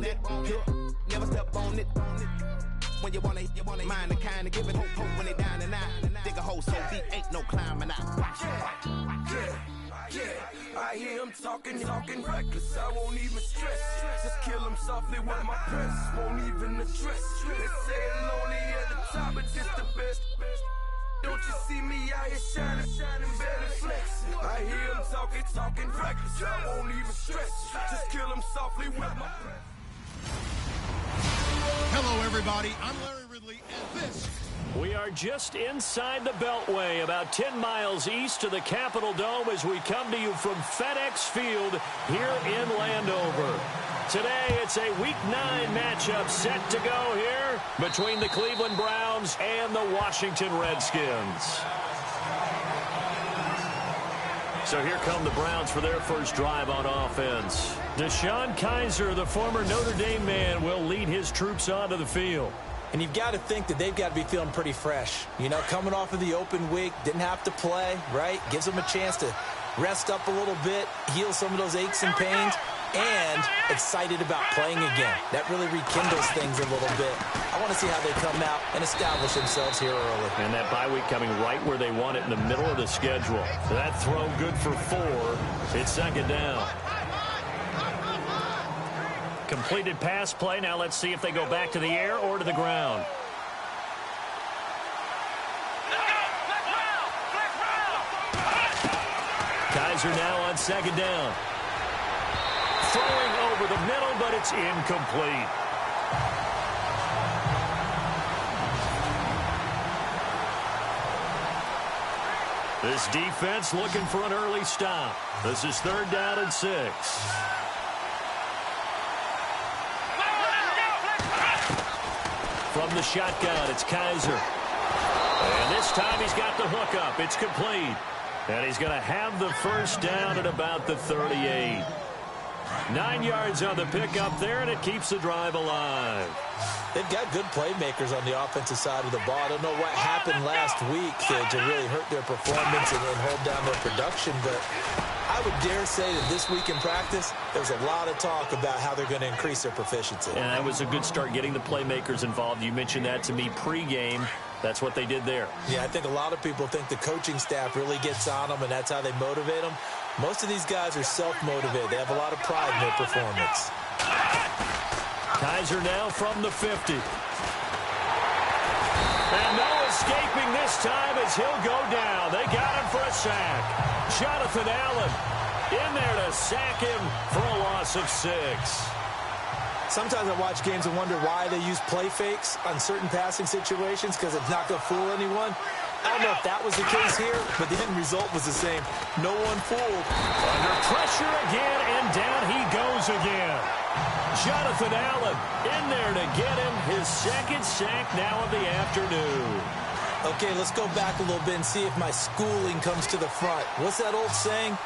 Never step on it. When you wanna mind the kind of give it hope when they down and out. Dig a hole so deep, ain't no climbing out. Yeah, I hear him talking reckless. I won't even stress. Just kill him softly with my press. Won't even address. They say it lonely at the top, but just the best. Don't you see me out here shining, better flex. I hear him talking reckless. I won't even stress. Just kill him softly with my press. Hello, everybody. I'm Larry Ridley, and this... We are just inside the Beltway, about 10 miles east of the Capitol Dome as we come to you from FedEx Field here in Landover. Today, it's a Week 9 matchup set to go here between the Cleveland Browns and the Washington Redskins. So here come the Browns for their first drive on offense. Deshaun Kaiser, the former Notre Dame man, will lead his troops onto the field. And you've got to think that they've got to be feeling pretty fresh. You know, coming off of the open week, didn't have to play, right? Gives them a chance to rest up a little bit, heal some of those aches and pains, and excited about playing again. That really rekindles things a little bit. I want to see how they come out and establish themselves here early. And that bye week coming right where they want it in the middle of the schedule. That throw good for 4. It's second down. Completed pass play. Now let's see if they go back to the air or to the ground. Kaiser now on second down. Throwing over the middle, but it's incomplete. This defense looking for an early stop. This is 3rd down and 6. From the shotgun, it's Kaiser. And this time he's got the hook up. It's complete. And he's going to have the first down at about the 38. 9 yards on the pickup there, and it keeps the drive alive. They've got good playmakers on the offensive side of the ball. I don't know what happened last week to really hurt their performance and hold down their production, but I would dare say that this week in practice, there's a lot of talk about how they're going to increase their proficiency. And that was a good start getting the playmakers involved. You mentioned that to me pregame. That's what they did there. Yeah, I think a lot of people think the coaching staff really gets on them, and that's how they motivate them. Most of these guys are self-motivated. They have a lot of pride in their performance. Kaiser now from the 50. And no escaping this time as he'll go down. They got him for a sack. Jonathan Allen in there to sack him for a loss of 6. Sometimes I watch games and wonder why they use play fakes on certain passing situations, because it's not going to fool anyone. I don't know if that was the case here, but the end result was the same. No one fooled. Under pressure again, and down he goes again. Jonathan Allen in there to get him his second sack now of the afternoon. Okay, let's go back a little bit and see if my schooling comes to the front. What's that old saying?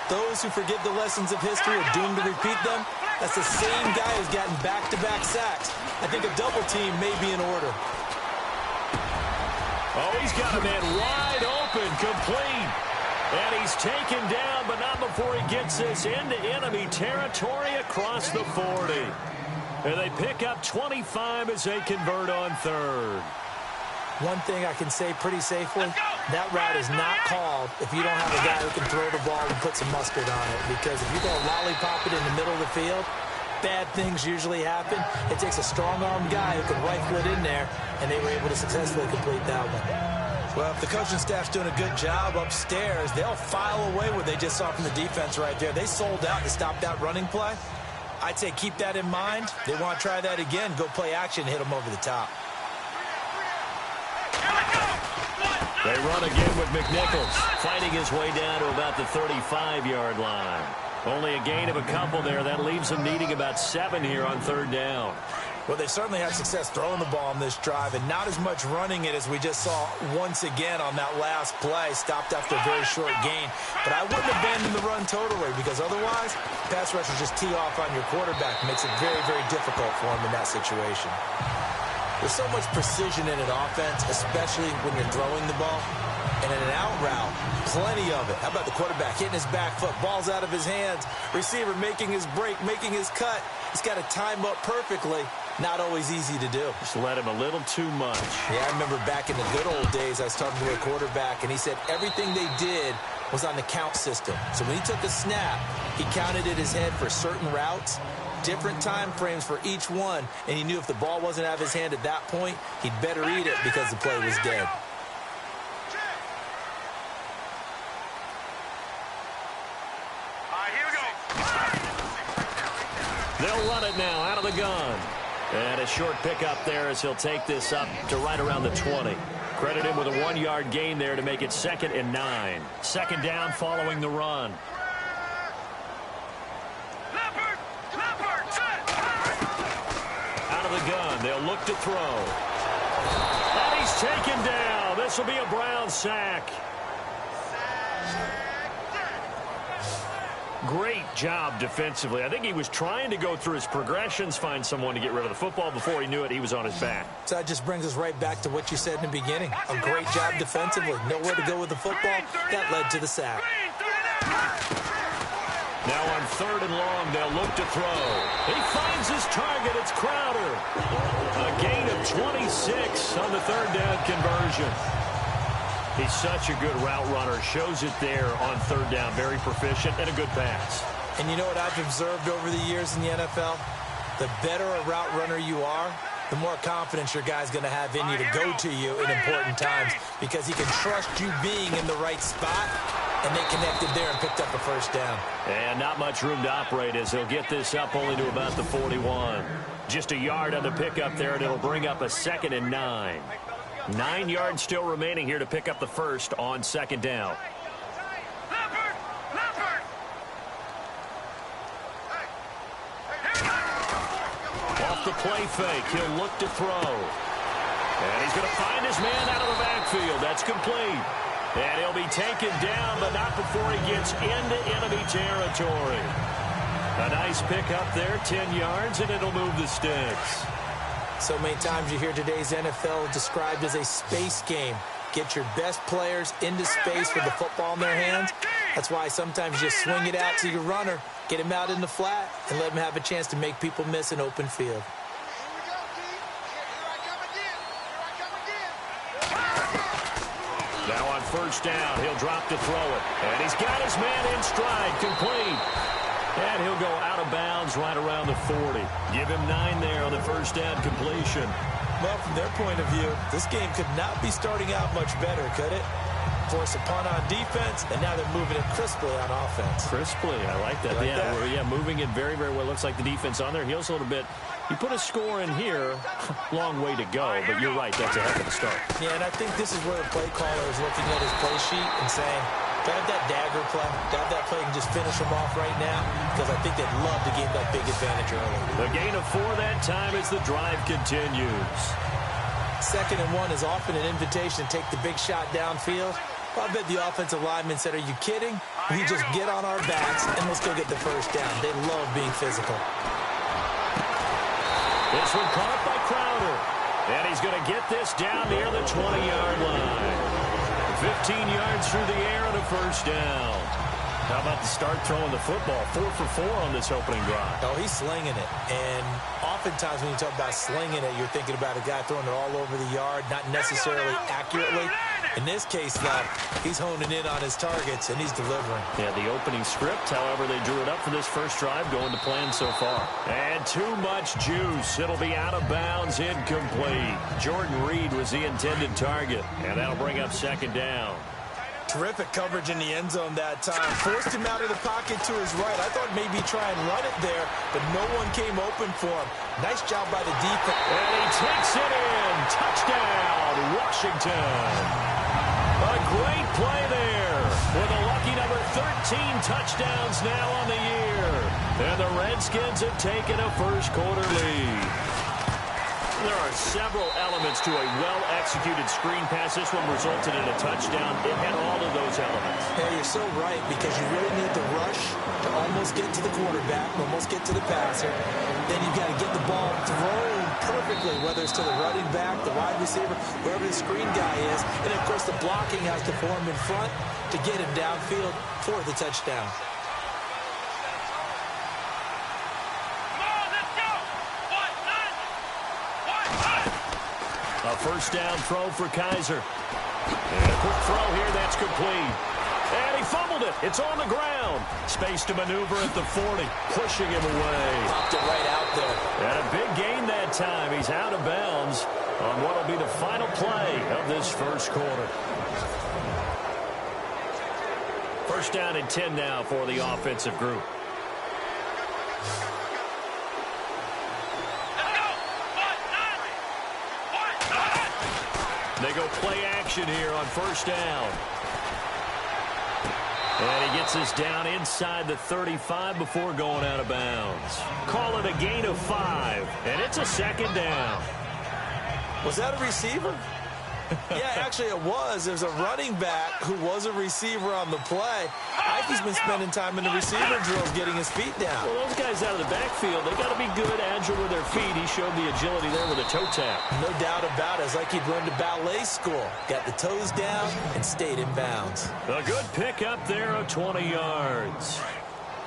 Those who forget the lessons of history are doomed to repeat them. That's the same guy who's gotten back-to-back sacks. I think a double team may be in order. Oh, he's got a man wide open, complete. And he's taken down, but not before he gets this into enemy territory across the 40. And they pick up 25 as they convert on 3rd. One thing I can say pretty safely, that route is not called if you don't have a guy who can throw the ball and put some mustard on it. Because if you go lollipop it in the middle of the field, bad things usually happen. It takes a strong-armed guy who can rifle it in there, and they were able to successfully complete that one. Well, if the coaching staff's doing a good job upstairs, they'll file away what they just saw from the defense right there. They sold out to stop that running play. I'd say keep that in mind. They want to try that again, go play action, hit them over the top. They run again with McNichols, fighting his way down to about the 35-yard line. Only a gain of a couple there. That leaves them needing about 7 here on 3rd down. Well, they certainly had success throwing the ball on this drive, and not as much running it as we just saw once again on that last play, stopped after a very short gain. But I wouldn't abandon the run totally, because otherwise, pass rushers just tee off on your quarterback. Makes it very, very difficult for him in that situation. There's so much precision in an offense, especially when you're throwing the ball. And in an out route, plenty of it. How about the quarterback hitting his back foot, ball's out of his hands, receiver making his break, making his cut, He's got to time up perfectly. Not always easy to do. Just let him a little too much. Yeah, I remember back in the good old days, I was talking to a quarterback, and he said everything they did was on the count system. So when he took a snap, he counted in his head for certain routes, different time frames for each one, and he knew if the ball wasn't out of his hand at that point, he'd better eat it because the play was dead. They'll run it now out of the gun. And a short pickup there as he'll take this up to right around the 20. Credit him with a 1-yard gain there to make it 2nd and 9. Second down following the run. Out of the gun. They'll look to throw. And he's taken down. This will be a Brown sack. Great job defensively. I think he was trying to go through his progressions, find someone to get rid of the football. Before he knew it, he was on his back. So that just brings us right back to what you said in the beginning. A great job defensively. Nowhere to go with the football. That led to the sack. Now on 3rd and long, they'll look to throw. He finds his target. It's Crowder. A gain of 26 on the 3rd down conversion. He's such a good route runner. Shows it there on 3rd down. Very proficient and a good pass. And you know what I've observed over the years in the NFL? The better a route runner you are, the more confidence your guy's going to have in you to go to you in important times because he can trust you being in the right spot, and they connected there and picked up a 1st down. And not much room to operate as he'll get this up only to about the 41. Just a yard on the pickup there, and it'll bring up a 2nd and 9. 9 yards still remaining here to pick up the 1st on 2nd down. Off the play fake, he'll look to throw. And he's going to find his man out of the backfield. That's complete. And he'll be taken down, but not before he gets into enemy territory. A nice pickup there, 10 yards, and it'll move the sticks. So many times you hear today's NFL described as a space game. Get your best players into space with the football in their hands. That's why sometimes you just swing it out to your runner, get him out in the flat, and let him have a chance to make people miss an open field. Now on 1st down, he'll drop to throw it. And he's got his man in stride, complete. And he'll go out of bounds right around the 40. Give him 9 there on the 1st down completion. Well, from their point of view, this game could not be starting out much better, could it? Force a punt on defense, and now they're moving it crisply on offense. Crisply, I like that. Yeah, moving it very, very well. Looks like the defense on their heels a little bit. You put a score in here, long way to go, but you're right, that's a heck of a start. Yeah, and I think this is where the play caller is looking at his play sheet and saying, to have that dagger play, to have that play and just finish them off right now, because I think they'd love to gain that big advantage early. The gain of 4 that time as the drive continues. 2nd and 1 is often an invitation to take the big shot downfield. Well, I bet the offensive linemen said, are you kidding? We just get on our backs and let's go get the 1st down. They love being physical. This one caught by Crowder. And he's going to get this down near the 20-yard line. 15 yards through the air and a 1st down. How about the start throwing the football? 4 for 4 on this opening drive. Oh, he's slinging it. And oftentimes when you talk about slinging it, you're thinking about a guy throwing it all over the yard, not necessarily accurately. In this case, though, he's honing in on his targets, and he's delivering. Yeah, the opening script, however, they drew it up for this first drive, going to plan so far. And too much juice. It'll be out of bounds, incomplete. Jordan Reed was the intended target, and that'll bring up 2nd down. Terrific coverage in the end zone that time. Forced him out of the pocket to his right. I thought maybe try and run it there, but no one came open for him. Nice job by the defense. And he takes it in. Touchdown, Washington. A great play there with a lucky number 13 touchdowns now on the year. And the Redskins have taken a first-quarter lead. There are several elements to a well-executed screen pass. This one resulted in a touchdown. It had all of those elements. Yeah, you're so right, because you really need the rush to almost get to the quarterback, almost get to the passer. Then you've got to get the ball thrown perfectly, whether it's to the running back, the wide receiver, wherever the screen guy is. And, of course, the blocking has to form in front to get him downfield for the touchdown. first down throw for Kaiser. And a quick throw here, that's complete. And he fumbled it. It's on the ground. Space to maneuver at the 40, pushing him away. Popped it right out there. And a big gain that time. He's out of bounds on what will be the final play of this first quarter. First down and 10 now for the offensive group. They go play action here on first down. And he gets us down inside the 35 before going out of bounds. Call it a gain of 5, and it's a second down. Was that a receiver? Yeah, actually it was. There's a running back who was a receiver on the play. Ike's been spending time in the receiver drills getting his feet down. Well, those guys out of the backfield, they got to be good, agile with their feet. He showed the agility there with a toe tap. No doubt about it. It's like he'd learned to ballet school. Got the toes down and stayed in bounds. A good pick up there of 20 yards.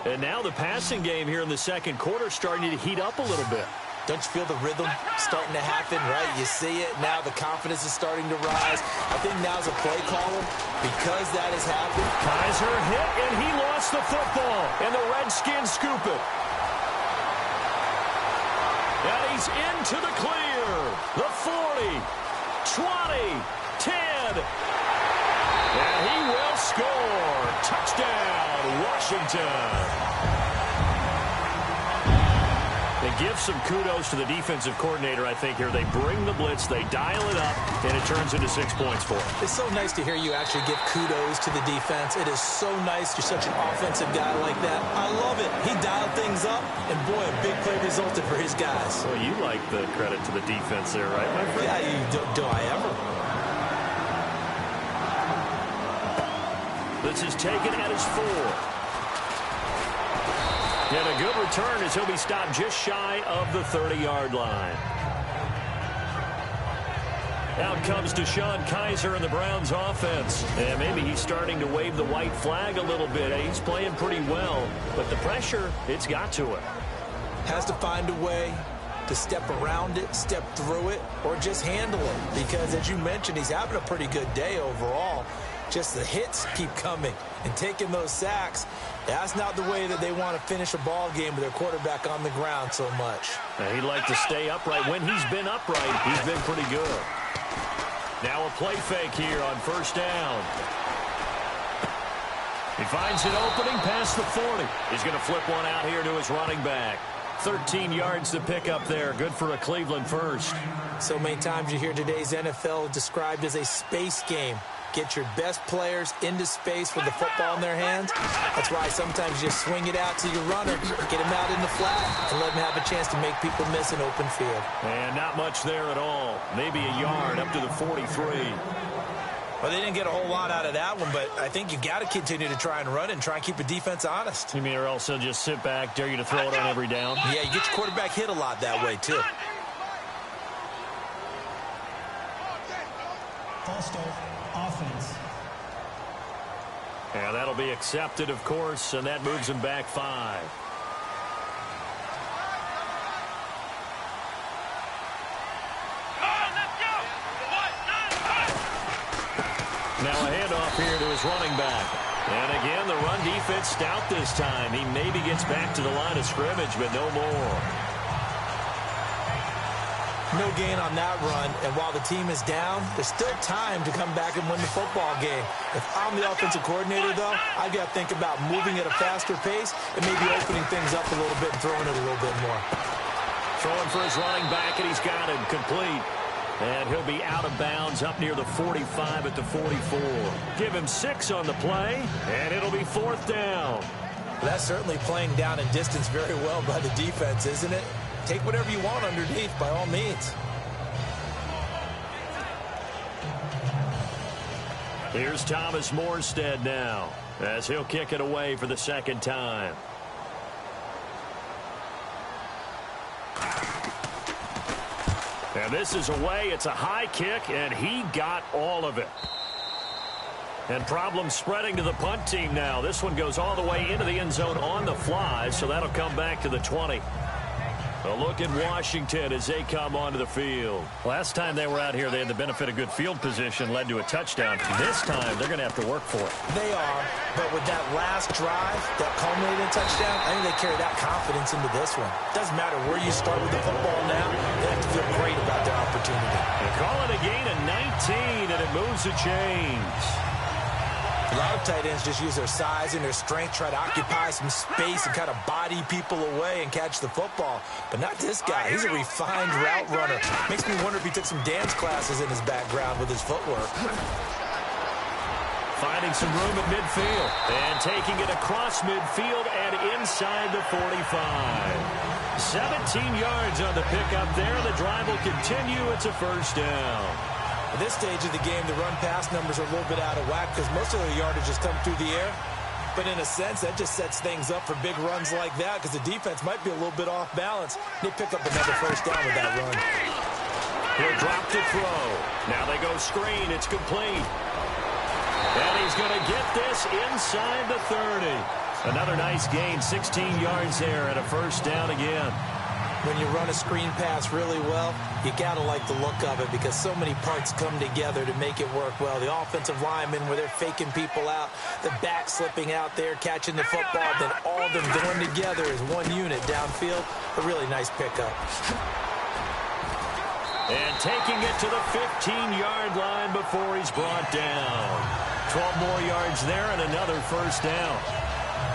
And now the passing game here in the second quarter starting to heat up a little bit. Don't you feel the rhythm starting to happen, right? You see it. Now the confidence is starting to rise. I think now's a play caller because that has happened. Kaiser hit, and he lost the football. And the Redskins scoop it. And he's into the clear. The 40, 20, 10. And he will score. Touchdown, Washington. They give some kudos to the defensive coordinator, I think, here. They bring the blitz, they dial it up, and it turns into 6 points for them. It's so nice to hear you actually give kudos to the defense. It is so nice. You're such an offensive guy like that. I love it. He dialed things up, and boy, a big play resulted for his guys. Well, you like the credit to the defense there, right, my friend? Yeah, do I ever? This is taken at his 4. And a good return as he'll be stopped just shy of the 30-yard line. Out comes Deshaun Kaiser in the Browns offense. And maybe he's starting to wave the white flag a little bit. He's playing pretty well. But the pressure, it's got to him. Has to find a way to step around it, step through it, or just handle it. Because, as you mentioned, he's having a pretty good day overall. Just the hits keep coming and taking those sacks. That's not the way that they want to finish a ball game with their quarterback on the ground so much. He'd like to stay upright. When he's been upright, he's been pretty good. Now a play fake here on first down. He finds an opening past the 40. He's going to flip one out here to his running back. 13 yards to pick up there. Good for a Cleveland first. So many times you hear today's NFL described as a space game. Get your best players into space with the football in their hands. That's why sometimes you just swing it out to your runner, get him out in the flat, and let him have a chance to make people miss an open field. And not much there at all. Maybe a yard up to the 43. Well, they didn't get a whole lot out of that one, but I think you've got to continue to try and run it and try and keep the defense honest. You mean, or else they'll just sit back, dare you to throw it on every down? Yeah, you get your quarterback hit a lot that way, too. False start, offense. And that'll be accepted, of course, and that moves him back 5. Now a handoff here to his running back. And again, the run defense stout this time. He maybe gets back to the line of scrimmage, but no more. No gain on that run, and while the team is down, there's still time to come back and win the football game. If I'm the offensive coordinator, though, I've got to think about moving at a faster pace and maybe opening things up a little bit and throwing it a little bit more. Throwing for his running back, and he's got it complete. And he'll be out of bounds up near the 45 at the 44. Give him 6 on the play, and it'll be 4th down. Well, that's certainly playing down in distance very well by the defense, isn't it? Take whatever you want underneath, by all means. Here's Thomas Morstead now, as he'll kick it away for the second time. And this is away. It's a high kick, and he got all of it. And problems spreading to the punt team now. This one goes all the way into the end zone on the fly, so that'll come back to the 20. A look at Washington as they come onto the field. Last time they were out here, they had the benefit of good field position, led to a touchdown. This time, they're going to have to work for it. They are, but with that last drive that culminated in a touchdown, I think they carry that confidence into this one. Doesn't matter where you start with the football now, they have to feel great about their opportunity. They call it a gain of 19, and it moves the chains. A lot of tight ends just use their size and their strength, try to occupy some space and kind of body people away and catch the football. But not this guy. He's a refined route runner. Makes me wonder if he took some dance classes in his background with his footwork. Finding some room at midfield and taking it across midfield and inside the 45. 17 yards on the pickup there. The drive will continue. It's a first down. At this stage of the game, the run-pass numbers are a little bit out of whack because most of the yardage has come through the air. But in a sense, that just sets things up for big runs like that because the defense might be a little bit off balance. They pick up another first down with that run. He'll drop to throw. Now they go screen. It's complete. And he's going to get this inside the 30. Another nice gain, 16 yards there and a first down again. When you run a screen pass really well, you got to like the look of it because so many parts come together to make it work well. The offensive linemen, where they're faking people out, the back slipping out there, catching the football, then all of them going together as one unit downfield. A really nice pickup. And taking it to the 15-yard line before he's brought down. 12 more yards there and another first down.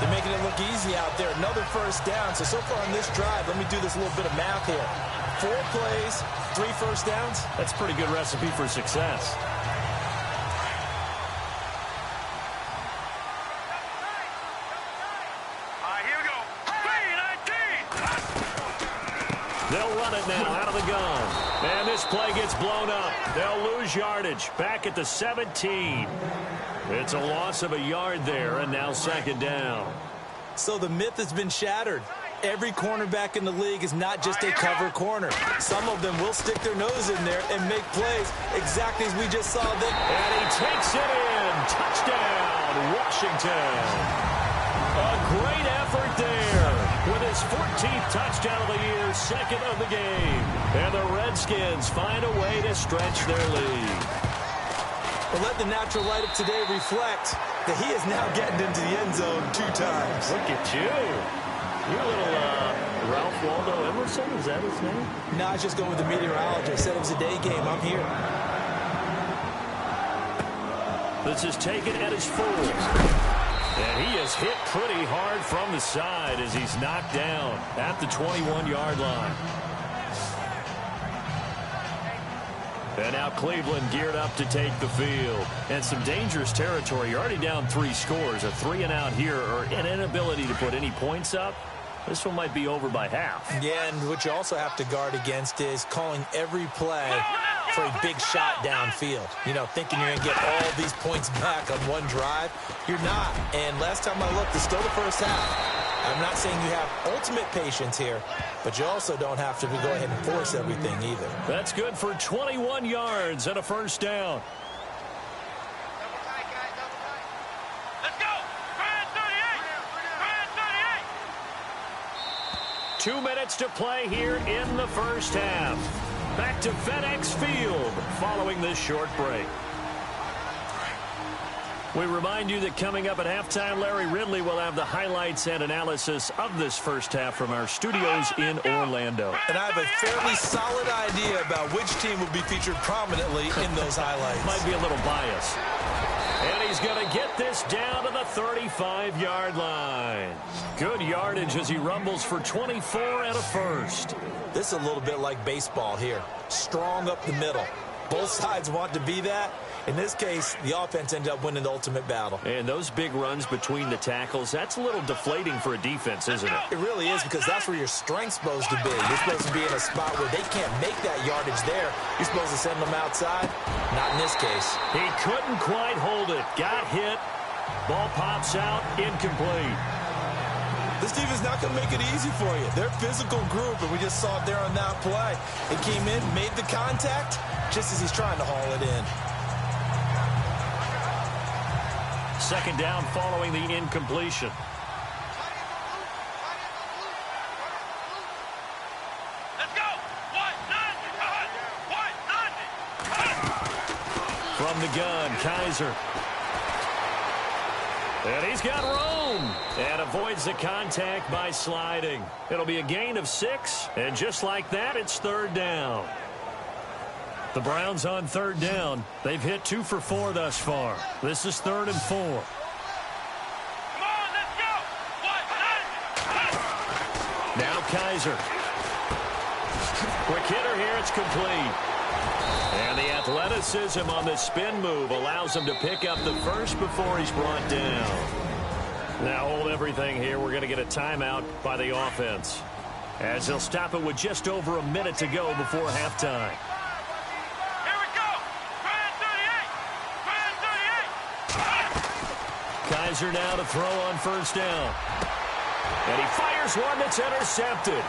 They're making it look easy out there. Another first down. So far on this drive, let me do this little bit of math here. 4 plays, 3 first downs. That's a pretty good recipe for success. Here we go. 3-19. They'll run it now out of the gun. And this play gets blown up. They'll lose yardage. Back at the 17. It's a loss of a yard there, and now second down. So the myth has been shattered. Every cornerback in the league is not just a cover corner. Some of them will stick their nose in there and make plays exactly as we just saw them. And he takes it in. Touchdown, Washington. A great effort there with his 14th touchdown of the year, second of the game. And the Redskins find a way to stretch their lead. But let the natural light of today reflect that he is now getting into the end zone 2 times. Look at you. You're a little Ralph Waldo Emerson, is that his name? No, I was just going with the meteorologist. Said it was a day game. I'm here. This is taken at his full. And he is hit pretty hard from the side as he's knocked down at the 21-yard line. And now Cleveland geared up to take the field. And some dangerous territory. You're already down 3 scores. A 3-and-out here or an inability to put any points up. This one might be over by half. Yeah, and what you also have to guard against is calling every play for a big shot downfield. You know, thinking you're going to get all these points back on one drive. You're not. And last time I looked, it's still the first half. I'm not saying you have ultimate patience here, but you also don't have to go ahead and force everything either. That's good for 21 yards and a first down. Let's go. 38. 2 minutes to play here in the first half. Back to FedEx Field following this short break. We remind you that coming up at halftime, Larry Ridley will have the highlights and analysis of this first half from our studios in Orlando. And I have a fairly solid idea about which team will be featured prominently in those highlights. Might be a little bias. And he's going to get this down to the 35-yard line. Good yardage as he rumbles for 24 and a first. This is a little bit like baseball here. Strong up the middle. Both sides want to be that. In this case, the offense ended up winning the ultimate battle. And those big runs between the tackles, that's a little deflating for a defense, isn't it? It really is, because that's where your strength's supposed to be. You're supposed to be in a spot where they can't make that yardage there. You're supposed to send them outside. Not in this case. He couldn't quite hold it. Got hit. Ball pops out. Incomplete. This team is not going to make it easy for you. They're a physical group, and we just saw it there on that play. It came in, made the contact, just as he's trying to haul it in. Second down following the incompletion. from the gun, Kaiser. And he's got room and avoids the contact by sliding. It'll be a gain of 6, and just like that, it's 3rd down. The Browns on 3rd down. They've hit 2 for 4 thus far. This is 3rd and 4. Come on, let's go. Now Kaiser. Quick hitter here. It's complete. And the athleticism on the spin move allows him to pick up the first before he's brought down. Now hold everything here. We're going to get a timeout by the offense, as they'll stop it with just over a minute to go before halftime. Here we go. Grand 38. Kaiser now to throw on 1st down. And he fires one that's intercepted.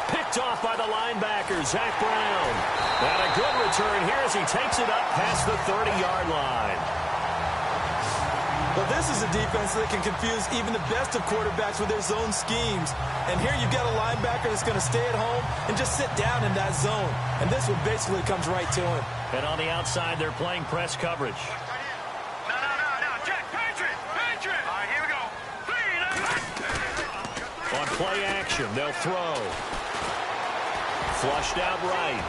Picked off by the linebacker, Zach Brown. And a good return here as he takes it up past the 30-yard line. Well, this is a defense that can confuse even the best of quarterbacks with their zone schemes. And here you've got a linebacker that's going to stay at home and just sit down in that zone. And this one basically comes right to him. And on the outside, they're playing press coverage. No. Check. Patriot. All right, here we go. On play action, they'll throw. Flushed out right.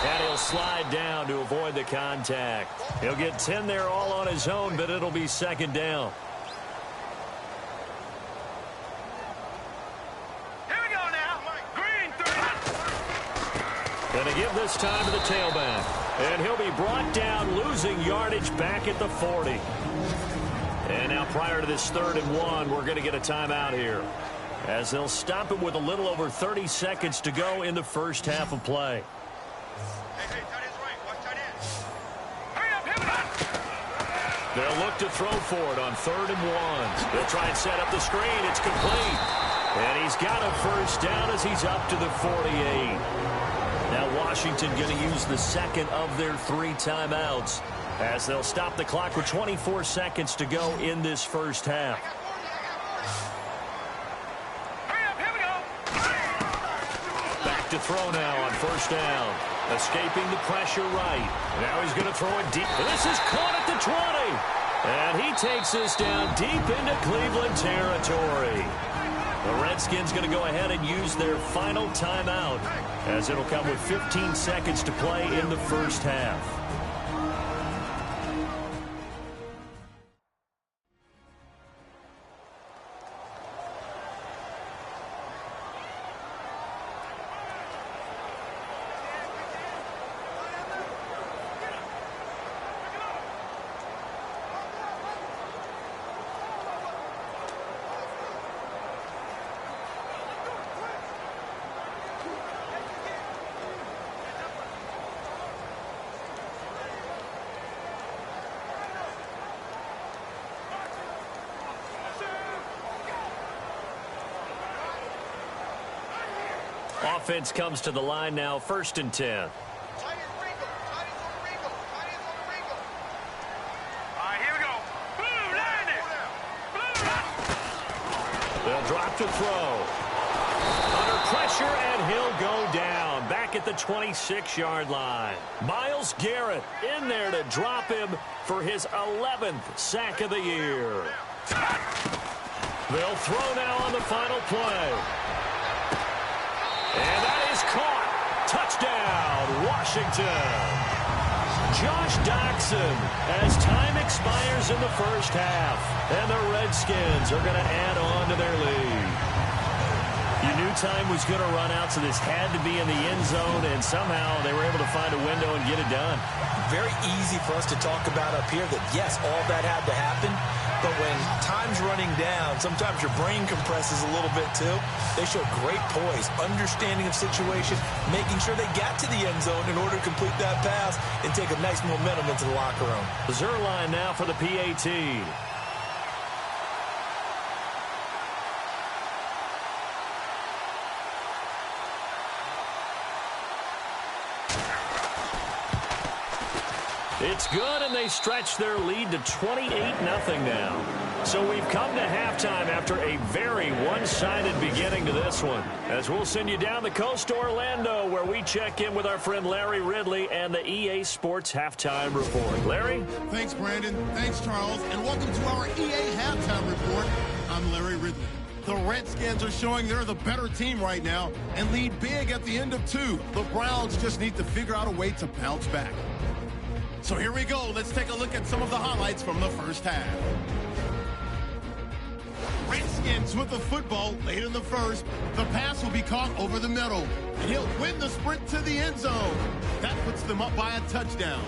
And he'll slide down to avoid the contact. He'll get 10 there all on his own, but it'll be 2nd down. Here we go now. Green 30. Going to give this time to the tailback. And he'll be brought down, losing yardage back at the 40. And now prior to this 3rd and 1, we're going to get a timeout here, as they'll stop it with a little over 30 seconds to go in the first half of play. Hey, tight end's right. Watch tight end. Hurry up. They'll look to throw for it on 3rd and 1. They'll try and set up the screen. It's complete. And he's got a 1st down as he's up to the 48. Now Washington going to use the 2nd of their 3 timeouts, as they'll stop the clock with 24 seconds to go in this first half. To throw now on 1st down. Escaping the pressure right. Now he's going to throw it deep. This is caught at the 20. And he takes this down deep into Cleveland territory. The Redskins going to go ahead and use their final timeout, as it'll come with 15 seconds to play in the first half. Offense comes to the line now, 1st and 10. All right, here we go. Blue, land it. They'll drop to throw. Under pressure, and he'll go down. Back at the 26-yard line. Myles Garrett in there to drop him for his 11th sack of the year. They'll throw now on the final play. And that is caught. Touchdown, Washington. Josh Doxson, as time expires in the first half, and the Redskins are going to add on to their lead. You knew time was going to run out, so this had to be in the end zone, and somehow they were able to find a window and get it done. Very easy for us to talk about up here that, yes, all that had to happen. But when time's running down, sometimes your brain compresses a little bit too. They show great poise, understanding of situation, making sure they got to the end zone in order to complete that pass and take a nice momentum into the locker room. Zerline now for the PAT. It's good, and they stretch their lead to 28-0 now. So we've come to halftime after a very one-sided beginning to this one. As we'll send you down the coast to Orlando, where we check in with our friend Larry Ridley and the EA Sports Halftime Report. Larry? Thanks, Brandon. Thanks, Charles. And welcome to our EA Halftime Report. I'm Larry Ridley. The Redskins are showing they're the better team right now and lead big at the end of 2. The Browns just need to figure out a way to bounce back. So here we go. Let's take a look at some of the highlights from the first half. Redskins with the football late in the first. The pass will be caught over the middle. And he'll win the sprint to the end zone. That puts them up by a touchdown.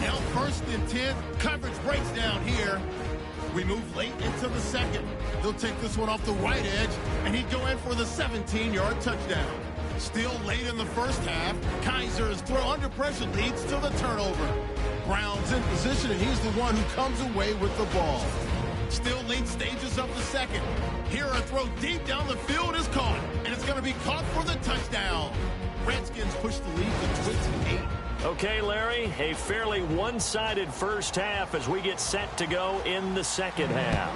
Now 1st and 10. Coverage breaks down here. We move late into the second. They'll take this one off the right edge, and he'd go in for the 17-yard touchdown. Still late in the first half, Kaiser's throw under pressure leads to the turnover. Brown's in position, and he's the one who comes away with the ball. Still late stages of the second. Here a throw deep down the field is caught, and it's going to be caught for the touchdown. Redskins push the lead to 28. Okay, Larry, a fairly one-sided first half as we get set to go in the second half.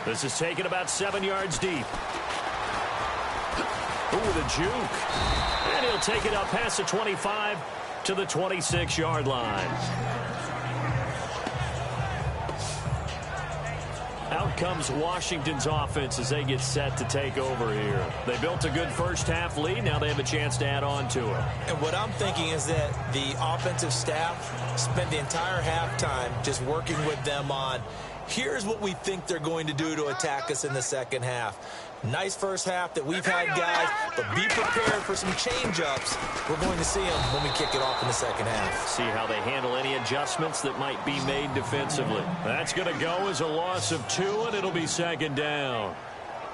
This is taken about 7 yards deep. Ooh, the juke. And he'll take it up past the 25 to the 26-yard line. Out comes Washington's offense as they get set to take over here. They built a good first half lead. Now they have a chance to add on to it. And what I'm thinking is that the offensive staff spent the entire halftime just working with them on, here's what we think they're going to do to attack us in the second half. Nice first half that we've had, guys, but be prepared for some change-ups. We're going to see them when we kick it off in the second half. See how they handle any adjustments that might be made defensively. That's going to go as a loss of 2, and it'll be second down.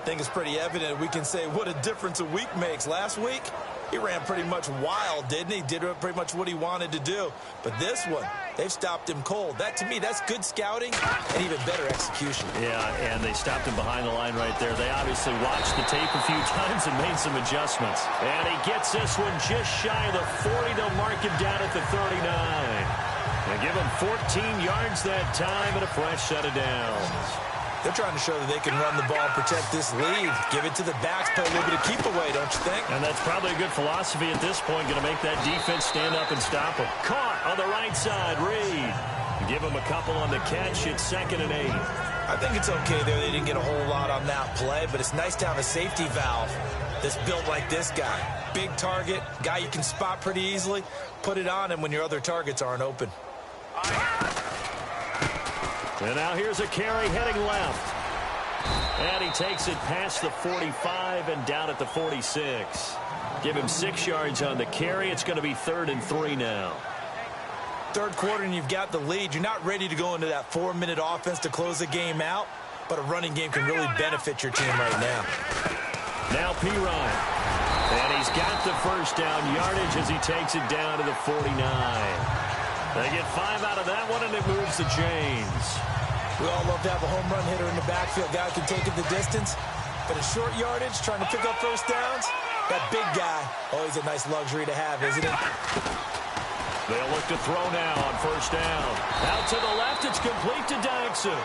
I think it's pretty evident we can say what a difference a week makes. Last week, he ran pretty much wild, didn't he? Did pretty much what he wanted to do. But this one, they've stopped him cold. That, to me, that's good scouting and even better execution. Yeah, and they stopped him behind the line right there. They obviously watched the tape a few times and made some adjustments. And he gets this one just shy of the 40. They'll mark him down at the 39. They give him 14 yards that time and a fresh set of downs. They're trying to show that they can run the ball and protect this lead. Give it to the backs, play a little bit of keep away, don't you think? And that's probably a good philosophy at this point, going to make that defense stand up and stop him. Caught on the right side, Reed. Give him a couple on the catch. It's 2nd and 8. I think it's okay there. They didn't get a whole lot on that play, but it's nice to have a safety valve that's built like this guy. Big target, guy you can spot pretty easily. Put it on him when your other targets aren't open. And now here's a carry heading left. And he takes it past the 45 and down at the 46. Give him 6 yards on the carry. It's going to be 3rd and 3 now. Third quarter and you've got the lead. You're not ready to go into that 4-minute offense to close the game out, but a running game can really benefit your team right now. Now P-Ryan. And he's got the first down yardage as he takes it down to the 49. They get 5 out of that one, and it moves the chains. We all love to have a home run hitter in the backfield. Guy can take it the distance. But in short yardage, trying to pick up first downs, that big guy, always a nice luxury to have, isn't it? They'll look to throw now on first down. Out to the left, it's complete to Dyson.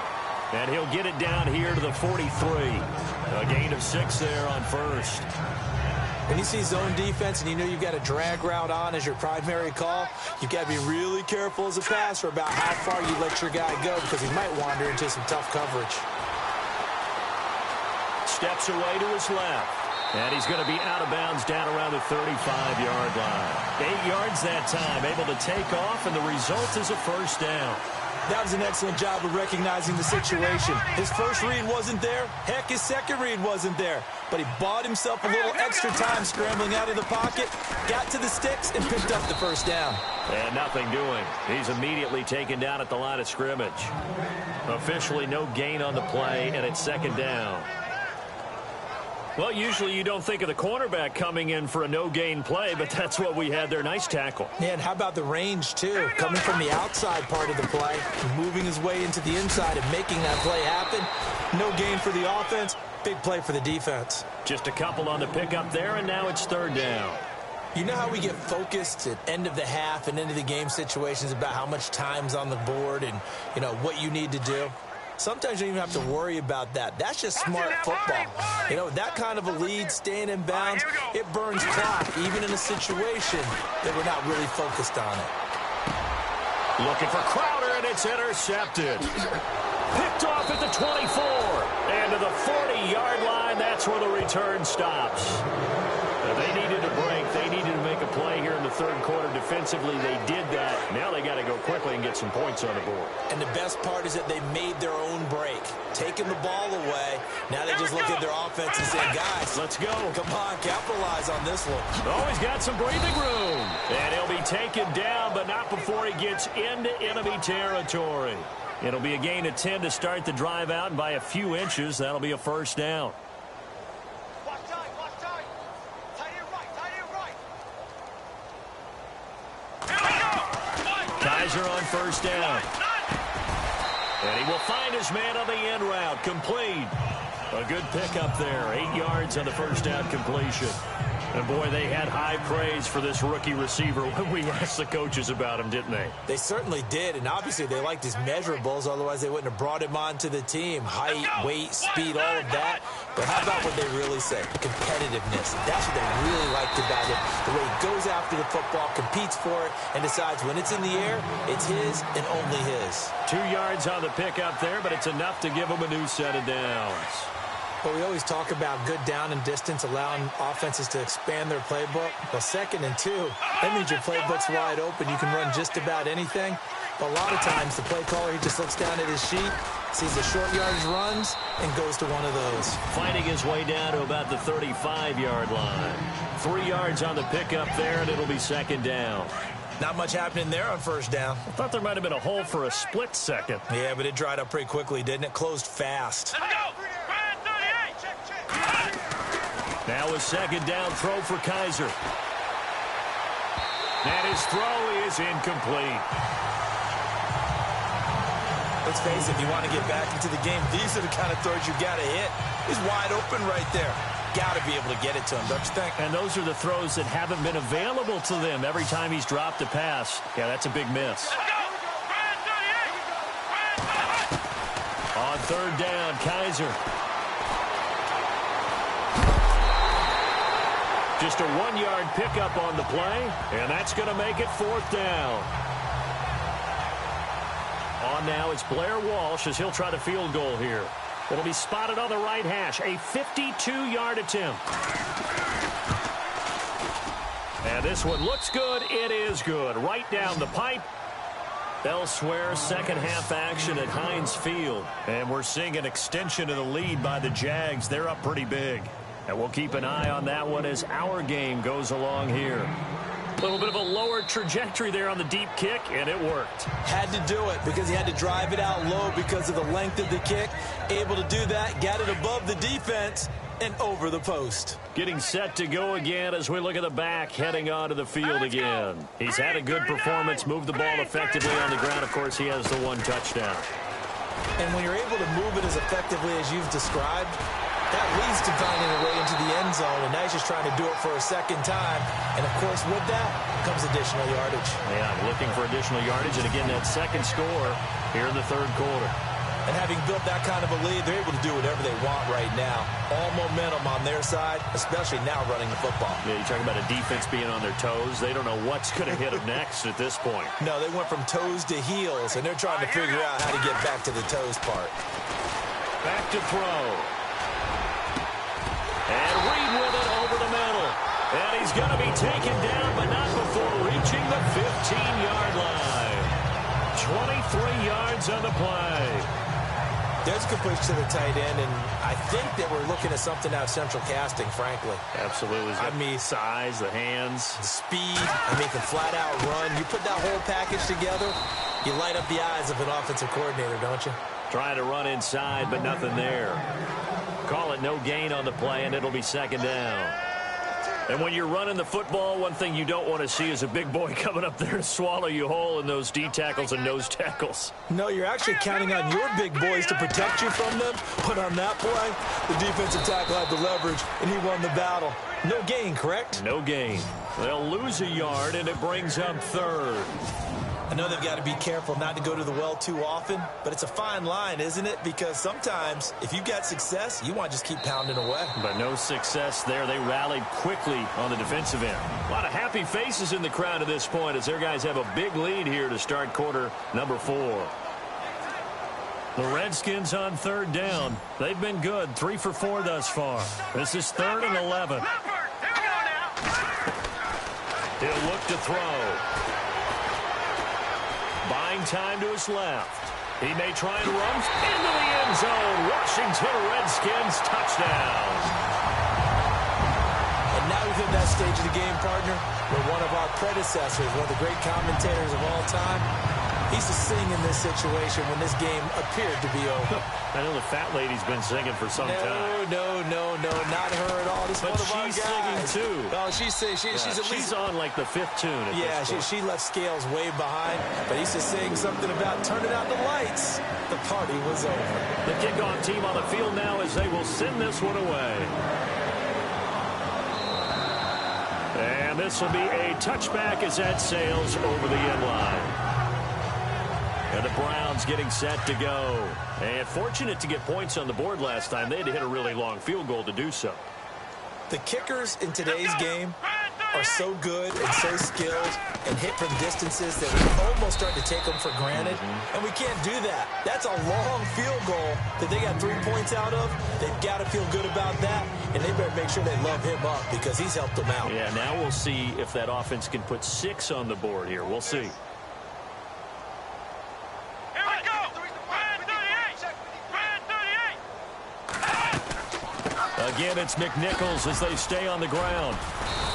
And he'll get it down here to the 43. A gain of 6 there on first. When you see zone defense and you know you've got a drag route on as your primary call, you've got to be really careful as a passer about how far you let your guy go because he might wander into some tough coverage. Steps away to his left. And he's going to be out of bounds down around the 35-yard line. 8 yards that time, able to take off, and the result is a first down. That was an excellent job of recognizing the situation. His first read wasn't there. Heck, his second read wasn't there. But he bought himself a little extra time scrambling out of the pocket, got to the sticks, and picked up the first down. And nothing doing. He's immediately taken down at the line of scrimmage. Officially no gain on the play, and it's 2nd down. Well, usually you don't think of the cornerback coming in for a no-gain play, but that's what we had there. Nice tackle. Yeah, and how about the range, too? Coming from the outside part of the play, moving his way into the inside and making that play happen. No gain for the offense, big play for the defense. Just a couple on the pickup there, and now it's 3rd down. You know how we get focused at end of the half and into the game situations about how much time's on the board and, you know, what you need to do? Sometimes you don't even have to worry about that. That's just smart football. You know, that kind of a lead, staying in bounds, it burns clock, even in a situation that we're not really focused on it. Looking for Crowder, and it's intercepted. Picked off at the 24. And to the 40-yard line, that's where the return stops. They needed a break. They needed to make a play here in the third quarter defensively. They did that. Now they got to go quickly and get some points on the board. And the best part is that they made their own break, taking the ball away. Now they just look at their offense and say, guys, let's go. Come on, capitalize on this one. Oh, he's got some breathing room. And he'll be taken down, but not before he gets into enemy territory. It'll be a gain of 10 to start the drive out, and by a few inches, that'll be a first down. Kaiser on first down. And he will find his man on the end route. Complete. A good pickup there. 8 yards on the first down completion. And, boy, they had high praise for this rookie receiver when we asked the coaches about him, didn't they? They certainly did, and obviously they liked his measurables. Otherwise, they wouldn't have brought him onto the team. Height, weight, speed, all of that. But how about what they really say? Competitiveness. That's what they really liked about him. The way he goes after the football, competes for it, and decides when it's in the air, it's his and only his. 2 yards on the pickup there, but it's enough to give him a new set of downs. But we always talk about good down and distance, allowing offenses to expand their playbook. Well, 2nd and 2, that means your playbook's wide open. You can run just about anything. But a lot of times, the play caller, he just looks down at his sheet, sees the short yardage runs, and goes to one of those. Fighting his way down to about the 35-yard line. 3 yards on the pickup there, and it'll be 2nd down. Not much happening there on first down. I thought there might have been a hole for a split second. Yeah, but it dried up pretty quickly, didn't it? Closed fast. Let's go. Now a 2nd down throw for Kaiser. And his throw is incomplete. Let's face it, if you want to get back into the game, these are the kind of throws you got to hit. He's wide open right there. Got to be able to get it to him, don't you think? And those are the throws that haven't been available to them every time he's dropped a pass. Yeah, that's a big miss. On 3rd down, Kaiser. Just a 1-yard pickup on the play, and that's going to make it 4th down. On now, it's Blair Walsh as he'll try to field goal here. It'll be spotted on the right hash, a 52-yard attempt. And this one looks good. It is good. Right down the pipe. Elsewhere, second half action at Heinz Field. And we're seeing an extension of the lead by the Jags. They're up pretty big. And we'll keep an eye on that one as our game goes along here. A little bit of a lower trajectory there on the deep kick, and it worked. Had to do it because he had to drive it out low because of the length of the kick. Able to do that, got it above the defense and over the post. Getting set to go again as we look at the back, heading onto the field again. He's had a good performance, moved the ball effectively on the ground. Of course, he has the 1 touchdown. And when you're able to move it as effectively as you've described, that leads to finding a way into the end zone, and now he's just trying to do it for a 2nd time. And, of course, with that comes additional yardage. Yeah, looking for additional yardage, and again, that 2nd score here in the 3rd quarter. And having built that kind of a lead, they're able to do whatever they want right now. All momentum on their side, especially now running the football. Yeah, you're talking about a defense being on their toes. They don't know what's going to hit them next at this point. No, they went from toes to heels, and they're trying to figure out how to get back to the toes part. Back to throw. And Reed with it over the middle. And he's going to be taken down, but not before reaching the 15-yard line. 23 yards on the play. There's a good push to the tight end, and I think that we're looking at something out of central casting, frankly. Absolutely. I mean, size, the hands. the speed. I mean, can flat out run. You put that whole package together, you light up the eyes of an offensive coordinator, don't you? Trying to run inside, but nothing there. Call it no gain on the play, and it'll be 2nd down. And when you're running the football, one thing you don't want to see is a big boy coming up there to swallow you whole in those D tackles and nose tackles. No, you're actually counting on your big boys to protect you from them. But on that play, the defensive tackle had the leverage, and he won the battle. No gain, correct? No gain. They'll lose a yard, and it brings up third. I know they've got to be careful not to go to the well too often, but it's a fine line, isn't it? Because sometimes, if you've got success, you want to just keep pounding away. But no success there. They rallied quickly on the defensive end. A lot of happy faces in the crowd at this point as their guys have a big lead here to start quarter number 4. The Redskins on third down. They've been good, 3 for 4 thus far. This is 3rd and 11. He'll look to throw. Buying time to his left. He may try and run into the end zone. Washington Redskins touchdown. And now within that stage of the game, partner, where one of our predecessors, one of the great commentators of all time, he's to sing in this situation when this game appeared to be over. I know the fat lady's been singing for some time. No, not her at all. This is one of our guys. She's singing too. Oh, she's on like the 5th tune. Yeah, she left Scales way behind, but he's just saying something about turning out the lights. The party was over. The kickoff team on the field now as they will send this one away. And this will be a touchback as that sails over the end line. And the Browns getting set to go. And fortunate to get points on the board last time. They had to hit a really long field goal to do so. The kickers in today's game are so good and so skilled and hit from distances that we almost start to take them for granted. And we can't do that. That's a long field goal that they got 3 points out of. They've got to feel good about that. And they better make sure they love him up because he's helped them out. Yeah, now we'll see if that offense can put 6 on the board here. We'll see. Again, it's McNichols as they stay on the ground.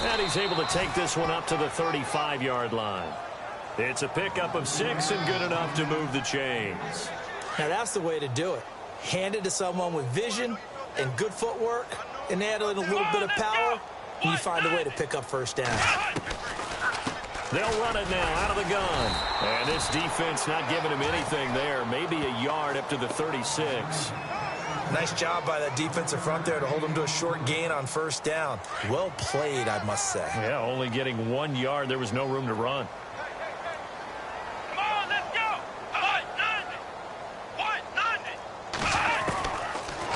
And he's able to take this one up to the 35-yard line. It's a pickup of 6 and good enough to move the chains. Now, that's the way to do it. Hand it to someone with vision and good footwork and add in a little bit of power, and you find a way to pick up first down. They'll run it now out of the gun. And this defense not giving him anything there. Maybe a yard up to the 36. Nice job by that defensive front there to hold him to a short gain on first down. Well played, I must say. Yeah, only getting 1 yard. There was no room to run. Come on, let's go.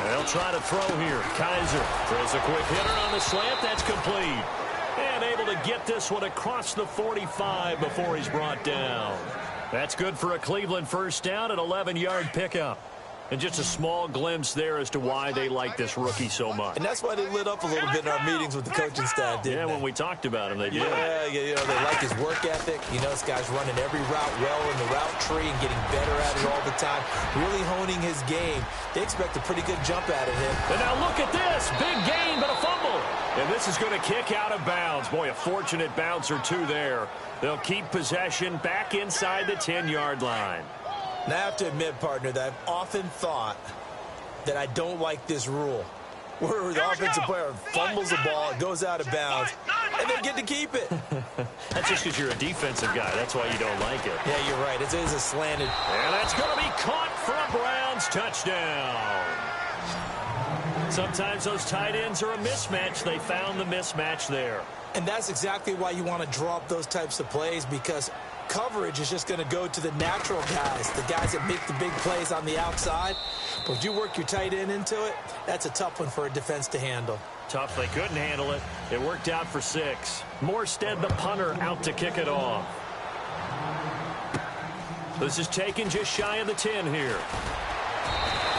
They'll try to throw here. Kaiser throws a quick hitter on the slant. That's complete. And able to get this one across the 45 before he's brought down. That's good for a Cleveland first down, an 11-yard pickup. And just a small glimpse there as to why they like this rookie so much. And that's why they lit up a little bit in our meetings with the coaching staff, didn't they? When we talked about him, they did. Yeah, you know, they like his work ethic. You know, this guy's running every route well in the route tree and getting better at it all the time, really honing his game. They expect a pretty good jump out of him. And now look at this. Big gain, but a fumble. And this is going to kick out of bounds. Boy, a fortunate bounce or two there. They'll keep possession back inside the 10-yard line. Now, I have to admit, partner, that I've often thought that I don't like this rule, where the offensive player fumbles the ball, it goes out of bounds, and they get to keep it. That's just because you're a defensive guy. That's why you don't like it. Yeah, you're right. It is a slanted. And that's going to be caught for a Browns touchdown. Sometimes those tight ends are a mismatch. They found the mismatch there. And that's exactly why you want to draw up those types of plays, because coverage is just going to go to the natural guys, the guys that make the big plays on the outside. But if you work your tight end into it, that's a tough one for a defense to handle. Tough. They couldn't handle it. It worked out for 6. Morstead, the punter, out to kick it off. This is taken just shy of the 10 here.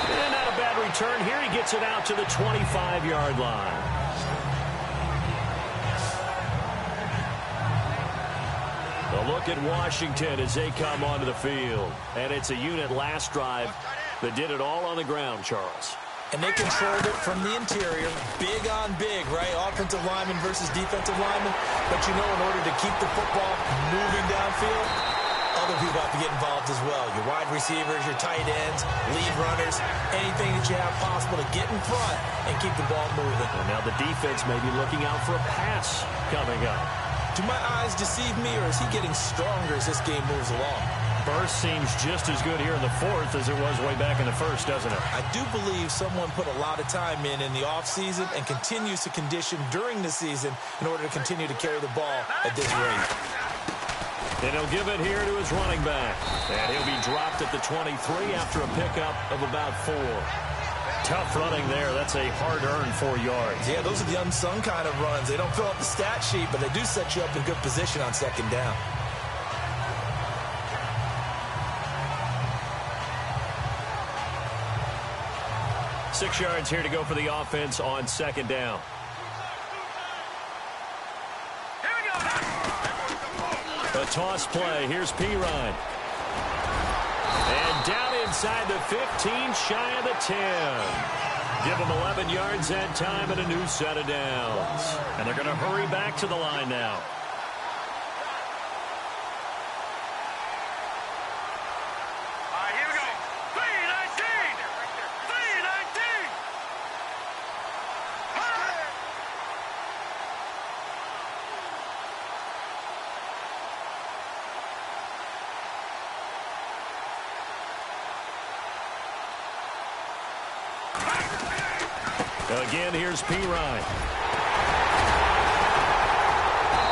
And not a bad return here. He gets it out to the 25-yard line. A look at Washington as they come onto the field. And it's a unit last drive that did it all on the ground, Charles. And they controlled it from the interior, big on big, right? Offensive lineman versus defensive lineman. But you know, in order to keep the football moving downfield, other people have to get involved as well. Your wide receivers, your tight ends, lead runners, anything that you have possible to get in front and keep the ball moving. And now the defense may be looking out for a pass coming up. Do my eyes deceive me, or is he getting stronger as this game moves along? burst seems just as good here in the fourth as it was way back in the first, doesn't it? I do believe someone put a lot of time in the offseason and continues to condition during the season in order to continue to carry the ball at this rate. And he'll give it here to his running back. And he'll be dropped at the 23 after a pickup of about 4. Tough running there. That's a hard-earned 4 yards. Yeah, those are the unsung kind of runs. They don't fill up the stat sheet, but they do set you up in good position on second down. Six yards here to go for the offense on second down. A toss play. Here's Pirine. And down inside the 15, shy of the 10. Give them 11 yards that time and a new set of downs. And they're going to hurry back to the line now. All right, here we go. 319. 319. Again, here's Pirine.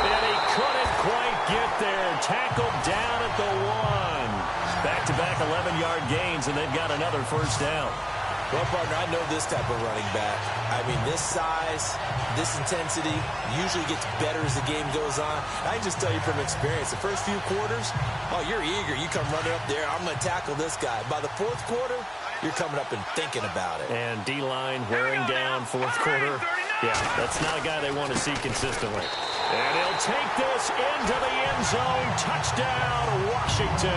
And he couldn't quite get there. Tackled down at the 1. Back-to-back 11-yard gains, and they've got another first down. Well, partner, I know this type of running back. I mean, this size, this intensity usually gets better as the game goes on. I can just tell you from experience, the first few quarters, oh, you're eager. You come running up there, I'm going to tackle this guy. By the fourth quarter, you're coming up and thinking about it. And D-line wearing down fourth quarter. Yeah, that's not a guy they want to see consistently. And he'll take this into the end zone. Touchdown, Washington.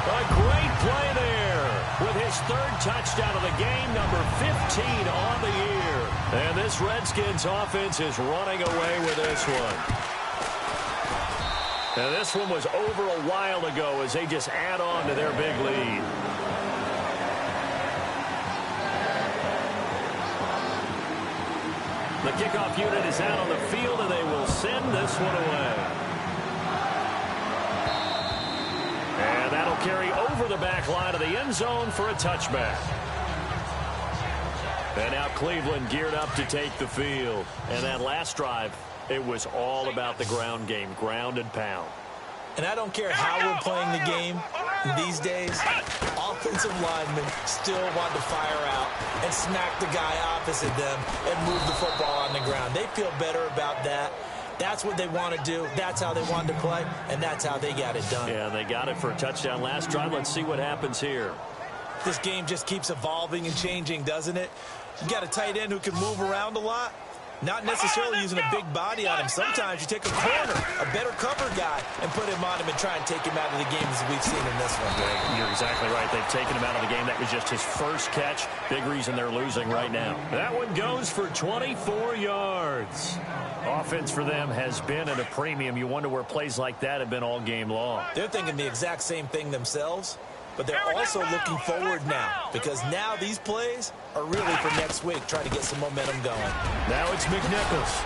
A great play there with his third touchdown of the game, number 15 on the year. And this Redskins offense is running away with this one. And this one was over a while ago as they just add on to their big lead. The kickoff unit is out on the field, and they will send this one away. And that'll carry over the back line of the end zone for a touchback. And now Cleveland geared up to take the field. And that last drive, it was all about the ground game, ground and pound. And I don't care how we're playing the game these days, offensive linemen still want to fire out and smack the guy opposite them and move the football on the ground. They feel better about that. That's what they want to do. That's how they want to play, and that's how they got it done. Yeah, they got it for a touchdown last drive. Let's see what happens here. This game just keeps evolving and changing, doesn't it? You got a tight end who can move around a lot. Not necessarily using a big body on him. Sometimes you take a corner, a better cover guy, and put him on him and try and take him out of the game as we've seen in this one, Greg. You're exactly right. They've taken him out of the game. That was just his first catch. Big reason they're losing right now. That one goes for 24 yards. Offense for them has been at a premium. You wonder where plays like that have been all game long. They're thinking the exact same thing themselves. But they're also looking forward now because now these plays are really for next week, trying to get some momentum going. Now it's McNichols.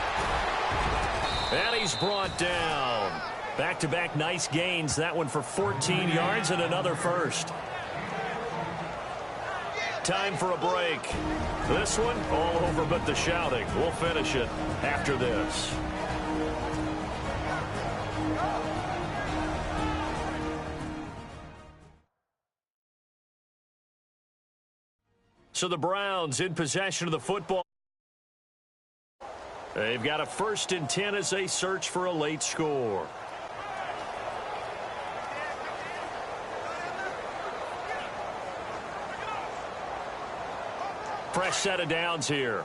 And he's brought down. Back-to-back nice gains. That one for 14 yards and another first. Time for a break. This one all over but the shouting. We'll finish it after this. So the Browns in possession of the football. They've got a 1st and 10 as they search for a late score. Fresh set of downs here.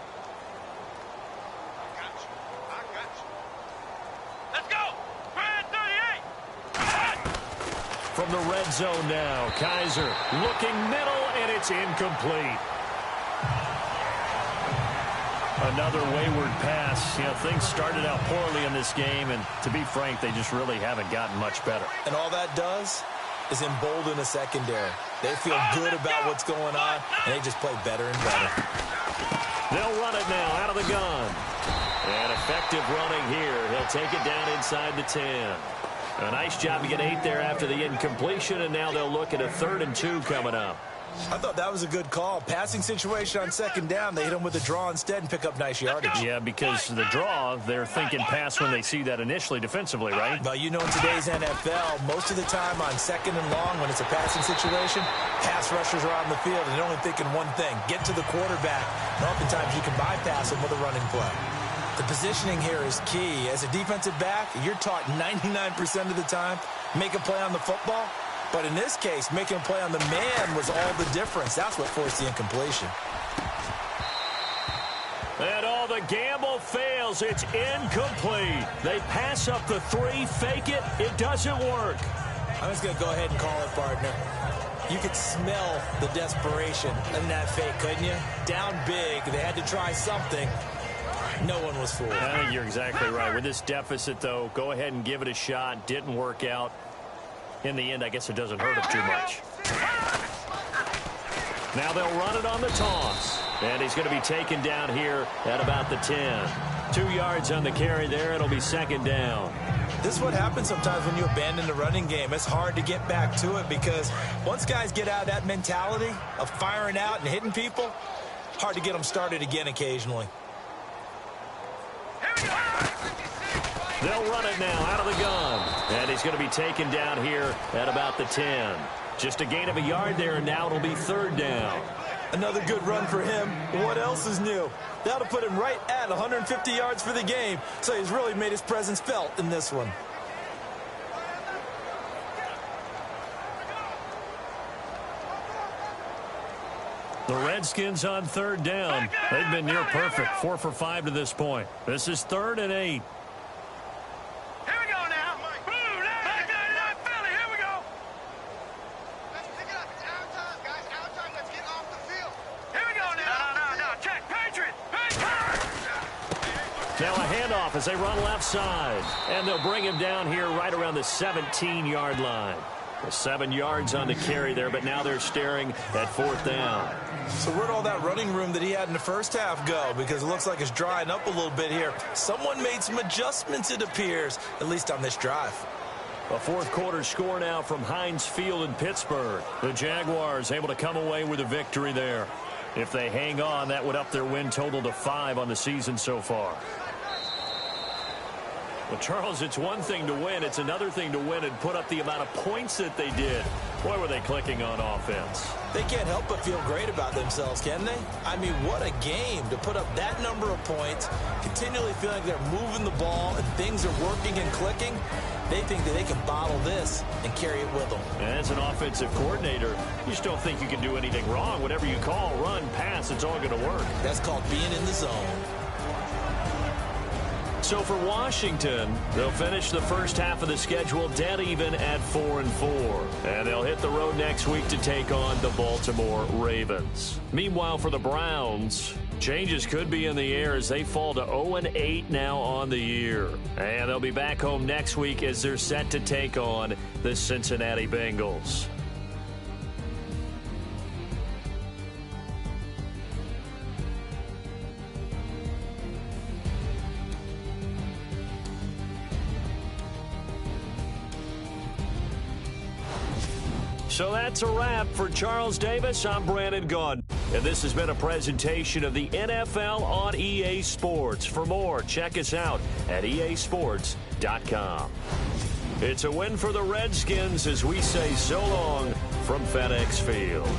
Let's go. 38. From the red zone now, Kaiser looking middle, and it's incomplete. Another wayward pass. You know, things started out poorly in this game, and to be frank, they just really haven't gotten much better. And all that does is embolden a secondary. They feel good about what's going on, and they just play better and better. They'll run it now out of the gun. And effective running here. He'll take it down inside the 10. A nice job to get 8 there after the incompletion, and now they'll look at a 3rd and 2 coming up. I thought that was a good call. Passing situation on 2nd down. They hit him with a draw instead and pick up nice yardage. Yeah, because the draw, they're thinking pass when they see that initially defensively, right? Well, you know, in today's NFL, most of the time on 2nd and long, when it's a passing situation, pass rushers are on the field and they're only thinking one thing, get to the quarterback. And oftentimes you can bypass them with a running play. The positioning here is key. As a defensive back, you're taught 99% of the time, make a play on the football. But in this case, making a play on the man was all the difference. That's what forced the incompletion. And all the gamble fails. It's incomplete. They pass up the 3, fake it. It doesn't work. I'm just going to go ahead and call it, partner. You could smell the desperation in that fake, couldn't you? Down big. They had to try something. No one was fooled. I think you're exactly right. With this deficit, though, go ahead and give it a shot. Didn't work out. In the end, I guess it doesn't hurt him too much. Now they'll run it on the toss. And he's going to be taken down here at about the 10. 2 yards on the carry there. It'll be 2nd down. This is what happens sometimes when you abandon the running game. It's hard to get back to it because once guys get out of that mentality of firing out and hitting people, hard to get them started again occasionally. They'll run it now out of the gun. And he's going to be taken down here at about the 10. Just a gain of a yard there, and now it'll be 3rd down. Another good run for him. What else is new? That'll put him right at 150 yards for the game. So he's really made his presence felt in this one. The Redskins on 3rd down. They've been near perfect. 4 for 5 to this point. This is 3rd and 8. Now a handoff as they run left side. And they'll bring him down here right around the 17-yard line. 7 yards on the carry there, but now they're staring at 4th down. So where'd all that running room that he had in the first half go? Because it looks like it's drying up a little bit here. Someone made some adjustments, it appears, at least on this drive. A 4th quarter score now from Heinz Field in Pittsburgh. The Jaguars able to come away with a victory there. If they hang on, that would up their win total to 5 on the season so far. Well, Charles, it's one thing to win. It's another thing to win and put up the amount of points that they did. Boy, were they clicking on offense. They can't help but feel great about themselves, can they? I mean, what a game to put up that number of points, continually feeling like they're moving the ball and things are working and clicking. They think that they can bottle this and carry it with them. And as an offensive coordinator, you just don't think you can do anything wrong. Whatever you call, run, pass, it's all going to work. That's called being in the zone. So for Washington, they'll finish the first half of the schedule dead even at 4-4. And they'll hit the road next week to take on the Baltimore Ravens. Meanwhile, for the Browns, changes could be in the air as they fall to 0-8 now on the year. And they'll be back home next week as they're set to take on the Cincinnati Bengals. So that's a wrap. For Charles Davis, I'm Brandon Gaudin. And this has been a presentation of the NFL on EA Sports. For more, check us out at easports.com. It's a win for the Redskins as we say so long from FedEx Field.